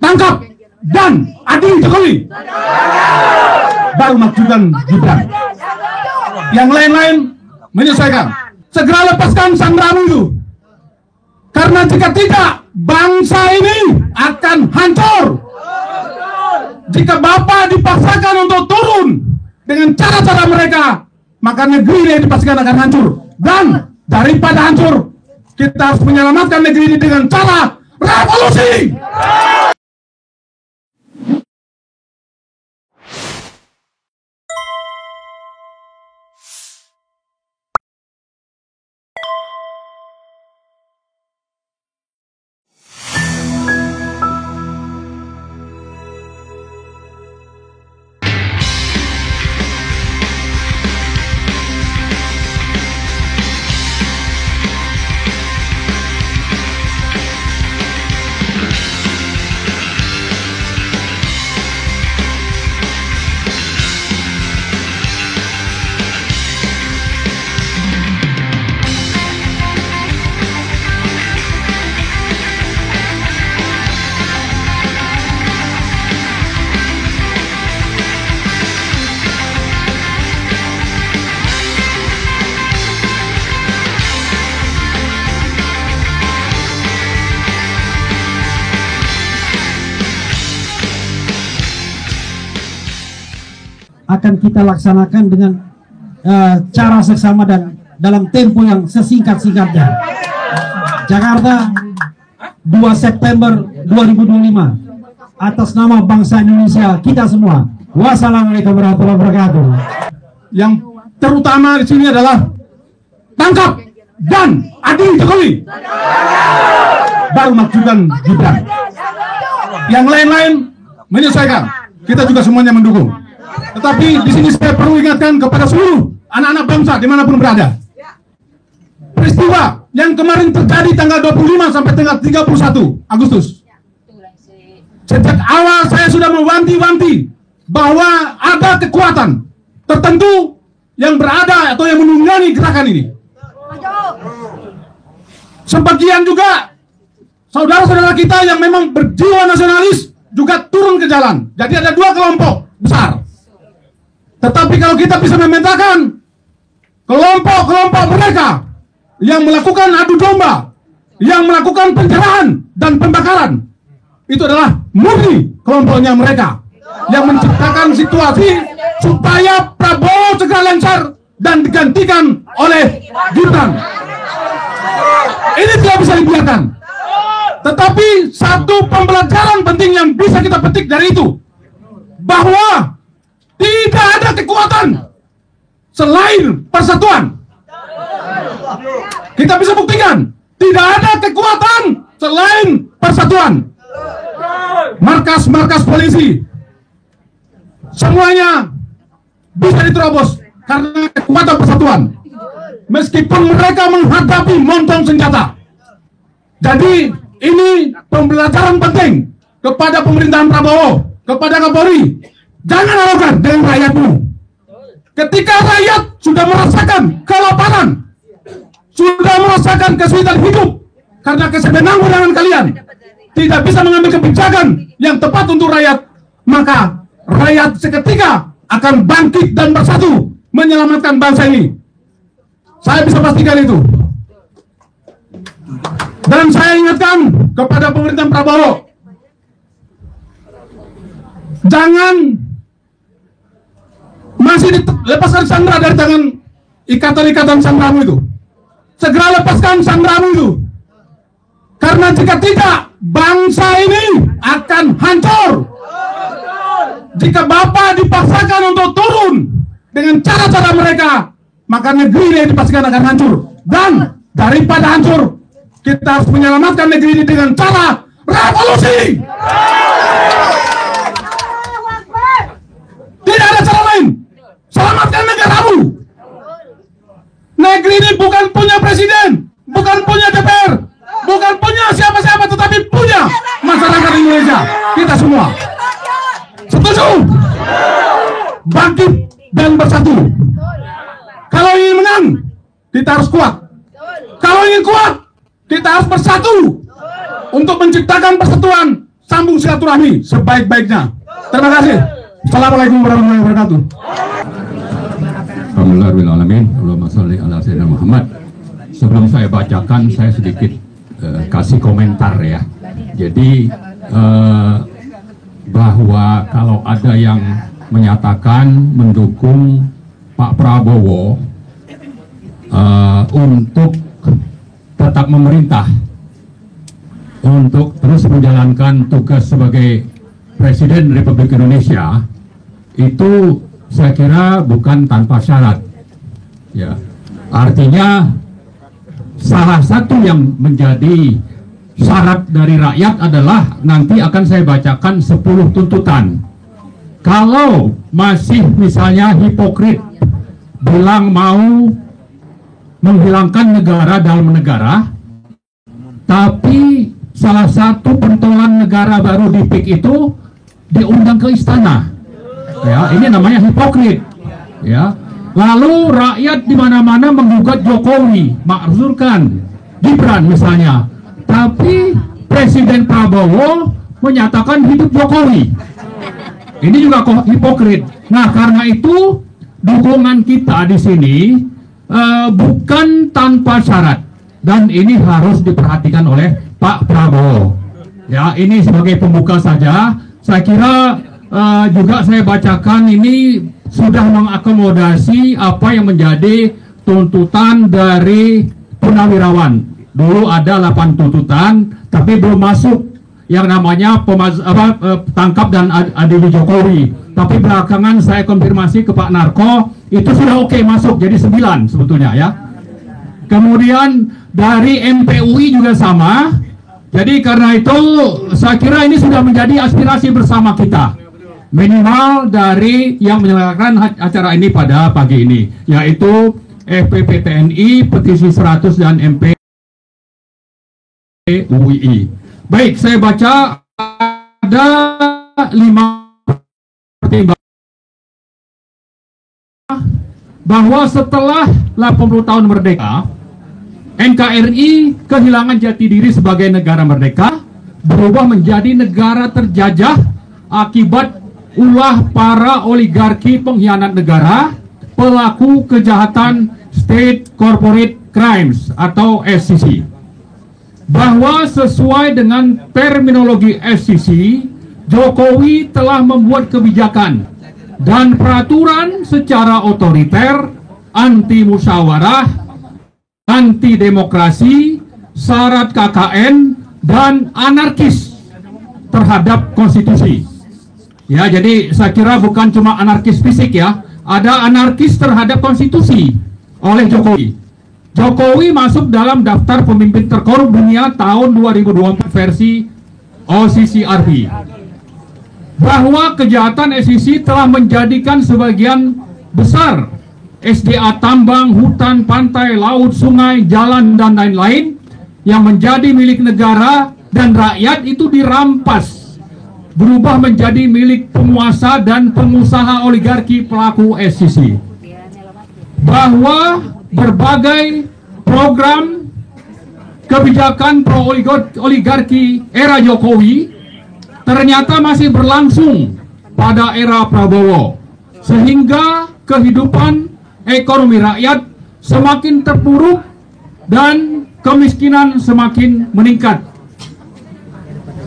tangkap dan adili Jokowi. Baru majukan Gibran. Yang lain-lain menyesuaikan. Segera lepaskan Sandramu itu. Karena jika tidak, bangsa ini akan hancur. Jika Bapak dipaksakan untuk turun dengan cara-cara mereka, maka negeri ini dipastikan akan hancur. Dan daripada hancur, kita harus menyelamatkan negeri ini dengan cara revolusi. Akan kita laksanakan dengan cara seksama dan dalam tempo yang sesingkat-singkatnya. Jakarta, 2 September 2025. Atas nama bangsa Indonesia kita semua. Wassalamualaikum warahmatullahi wabarakatuh. Yang terutama di sini adalah tangkap dan adili Jokowi. Baru majukan Gibran. Yang lain-lain menyesuaikan. Kita juga semuanya mendukung. Tetapi di sini saya perlu ingatkan kepada seluruh anak-anak bangsa dimanapun berada. Peristiwa yang kemarin terjadi tanggal 25 sampai tanggal 31 Agustus. Sejak awal saya sudah mewanti-wanti bahwa ada kekuatan tertentu yang berada atau yang menunggangi gerakan ini. Sebagian juga saudara-saudara kita yang memang berjiwa nasionalis juga turun ke jalan. Jadi ada 2 kelompok besar. Tetapi kalau kita bisa memetakan kelompok-kelompok mereka yang melakukan adu domba, yang melakukan penjarahan dan pembakaran, itu adalah murni kelompoknya mereka yang menciptakan situasi supaya Prabowo segera lancar dan digantikan oleh Gibran. Ini tidak bisa dibiarkan. Tetapi satu pembelajaran penting yang bisa kita petik dari itu, bahwa tidak ada kekuatan selain persatuan. Kita bisa buktikan, tidak ada kekuatan selain persatuan. Markas-markas polisi semuanya bisa diterobos karena kekuatan persatuan. Meskipun mereka menghadapi montong senjata. Jadi ini pembelajaran penting kepada pemerintahan Prabowo, kepada Kapolri. Jangan arogan dengan rakyatmu. Ketika rakyat sudah merasakan kelaparan, sudah merasakan kesulitan hidup karena kesewenang-wenangan kalian, tidak bisa mengambil kebijakan yang tepat untuk rakyat, maka rakyat seketika akan bangkit dan bersatu menyelamatkan bangsa ini. Saya bisa pastikan itu. Dan saya ingatkan kepada pemerintahan Prabowo, jangan masih lepaskan Sandra dari tangan ikatan-ikatan Sandramu itu. Segera lepaskan Sandramu itu. Karena jika tidak, bangsa ini akan hancur. Jika Bapak dipaksakan untuk turun dengan cara-cara mereka, maka negeri ini dipastikan akan hancur. Dan daripada hancur, kita harus menyelamatkan negeri ini dengan cara revolusi. Tidak ada cara lain. Selamatkan negaramu. Negeri ini bukan punya presiden, bukan punya DPR, bukan punya siapa-siapa, tetapi punya masyarakat Indonesia. Kita semua setuju. Bangkit dan bersatu. Kalau ingin menang, kita harus kuat. Kalau ingin kuat, kita harus bersatu untuk menciptakan persatuan sambung silaturahmi sebaik-baiknya. Terima kasih. Assalamualaikum warahmatullahi wabarakatuh. Alhamdulillahirrahmanirrahim. Allahumma sholli ala sayyidina Muhammad. Sebelum saya bacakan, saya sedikit kasih komentar ya. Jadi bahwa kalau ada yang menyatakan mendukung Pak Prabowo untuk tetap memerintah, untuk terus menjalankan tugas sebagai Presiden Republik Indonesia, itu saya kira bukan tanpa syarat. Ya, artinya salah satu yang menjadi syarat dari rakyat adalah nanti akan saya bacakan 10 tuntutan. Kalau masih misalnya hipokrit bilang mau menghilangkan negara dalam negara, tapi salah satu pentolan negara baru di PIK itu diundang ke istana, ya ini namanya hipokrit, ya. Lalu rakyat di mana-mana menggugat Jokowi, makzulkan Gibran misalnya, tapi Presiden Prabowo menyatakan hidup Jokowi. Ini juga hipokrit. Nah, karena itu dukungan kita di sini bukan tanpa syarat, dan ini harus diperhatikan oleh Pak Prabowo. Ya, ini sebagai pembuka saja. Saya kira juga saya bacakan ini sudah mengakomodasi apa yang menjadi tuntutan dari purnawirawan. Dulu ada 8 tuntutan, tapi belum masuk yang namanya tangkap dan adili Jokowi. Tapi belakangan saya konfirmasi ke Pak Narko, itu sudah oke masuk, jadi 9 sebetulnya ya. Kemudian dari MPUI juga sama. Jadi karena itu saya kira ini sudah menjadi aspirasi bersama kita, minimal dari yang menyelenggarakan acara ini pada pagi ini, yaitu FPP TNI, Petisi 100 dan MPUI. Baik, saya baca ada 5 pertimbangan bahwa setelah 80 tahun merdeka, NKRI kehilangan jati diri sebagai negara merdeka, berubah menjadi negara terjajah akibat ulah para oligarki pengkhianat negara, pelaku kejahatan State Corporate Crimes atau SCC. Bahwa sesuai dengan terminologi SCC, Jokowi telah membuat kebijakan dan peraturan secara otoriter, anti musyawarah, anti demokrasi, syarat KKN, dan anarkis terhadap konstitusi. Ya, jadi saya kira bukan cuma anarkis fisik ya, ada anarkis terhadap konstitusi oleh Jokowi. Jokowi masuk dalam daftar pemimpin terkorup dunia tahun 2024 versi OCCRP. Bahwa kejahatan SCC telah menjadikan sebagian besar SDA tambang, hutan, pantai, laut, sungai, jalan, dan lain-lain yang menjadi milik negara dan rakyat itu dirampas, berubah menjadi milik penguasa dan pengusaha oligarki pelaku SCC. Bahwa berbagai program kebijakan pro-oligarki era Jokowi ternyata masih berlangsung pada era Prabowo, sehingga kehidupan ekonomi rakyat semakin terpuruk dan kemiskinan semakin meningkat.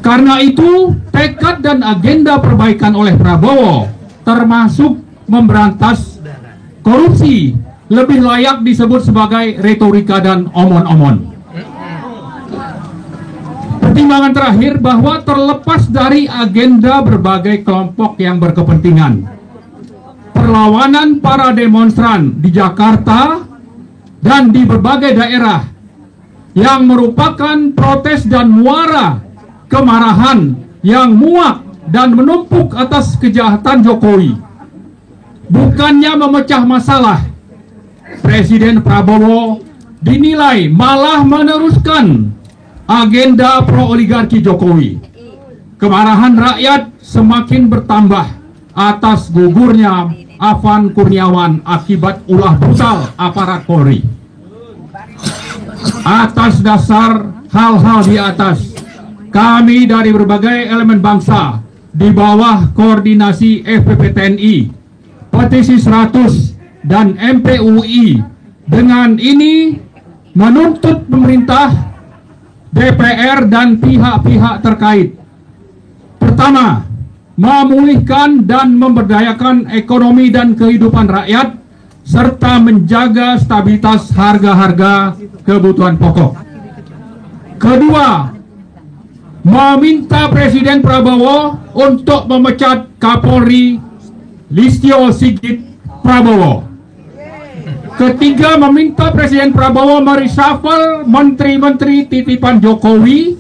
Karena itu, tekad dan agenda perbaikan oleh Prabowo, termasuk memberantas korupsi, lebih layak disebut sebagai retorika dan omon-omon. Pertimbangan terakhir bahwa terlepas dari agenda berbagai kelompok yang berkepentingan, perlawanan para demonstran di Jakarta dan di berbagai daerah yang merupakan protes dan muara kemarahan yang muak dan menumpuk atas kejahatan Jokowi, bukannya memecah masalah, Presiden Prabowo dinilai malah meneruskan agenda pro-oligarki Jokowi. Kemarahan rakyat semakin bertambah atas gugurnya Afan Kurniawan akibat ulah brutal aparat Polri. Atas dasar hal-hal di atas, kami dari berbagai elemen bangsa di bawah koordinasi FPP TNI, Petisi 100 dan MPUI dengan ini menuntut pemerintah, DPR dan pihak-pihak terkait. Pertama, memulihkan dan memberdayakan ekonomi dan kehidupan rakyat serta menjaga stabilitas harga-harga kebutuhan pokok. Kedua, meminta Presiden Prabowo untuk memecat Kapolri Listio Sigit Prabowo. Ketiga, meminta Presiden Prabowo mereshuffle menteri-menteri titipan Jokowi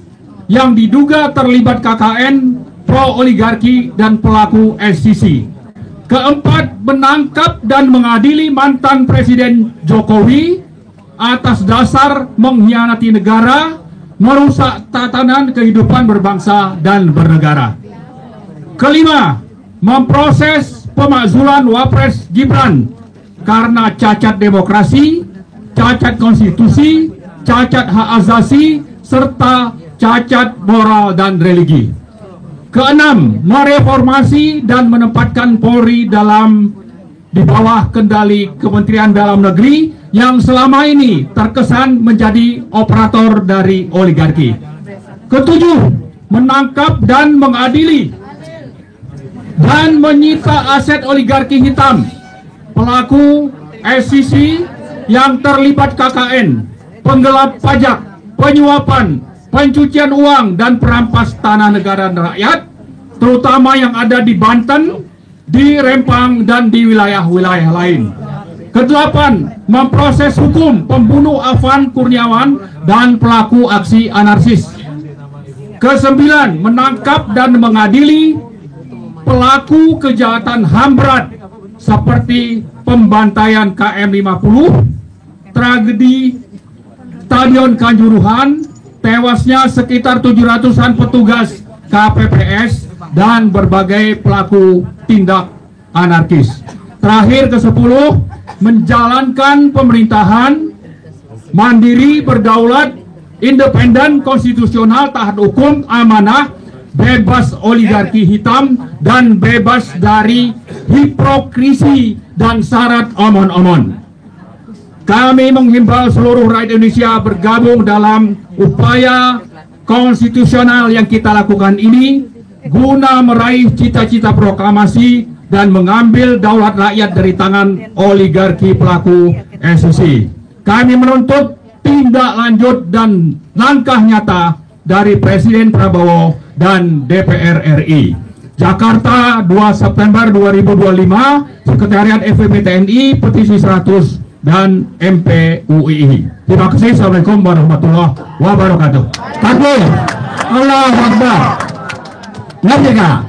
yang diduga terlibat KKN, pro-oligarki, dan pelaku SCC. Keempat, menangkap dan mengadili mantan Presiden Jokowi atas dasar mengkhianati negara, merusak tatanan kehidupan berbangsa dan bernegara. Kelima, memproses pemakzulan Wapres Gibran karena cacat demokrasi, cacat konstitusi, cacat hak asasi, serta cacat moral dan religi. Keenam, mereformasi dan menempatkan Polri di bawah kendali Kementerian Dalam Negeri yang selama ini terkesan menjadi operator dari oligarki. Ketujuh, menangkap dan mengadili dan menyita aset oligarki hitam, pelaku SCC yang terlibat KKN, penggelap pajak, penyuapan, pencucian uang, dan perampas tanah negara dan rakyat, terutama yang ada di Banten, di Rempang, dan di wilayah-wilayah lain. Kedelapan, memproses hukum pembunuh Afan Kurniawan dan pelaku aksi anarkis. Kesembilan, menangkap dan mengadili pelaku kejahatan HAM berat seperti pembantaian KM 50, tragedi Stadion Kanjuruhan, tewasnya sekitar 700-an petugas KPPS, dan berbagai pelaku tindak anarkis. Terakhir, ke-10, menjalankan pemerintahan mandiri, berdaulat, independen, konstitusional, taat hukum, amanah, bebas oligarki hitam, dan bebas dari hipokrisi dan syarat omon-omon. Kami menghimbau seluruh rakyat Indonesia bergabung dalam upaya konstitusional yang kita lakukan ini guna meraih cita-cita proklamasi dan mengambil daulat rakyat dari tangan oligarki pelaku SCC. Kami menuntut tindak lanjut dan langkah nyata dari Presiden Prabowo dan DPR RI. Jakarta, 2 September 2025, Sekretariat FPP TNI, Petisi 100 dan MPUI. Terima kasih. Assalamualaikum warahmatullahi wabarakatuh. Takbir, Allahu Akbar. Merdeka.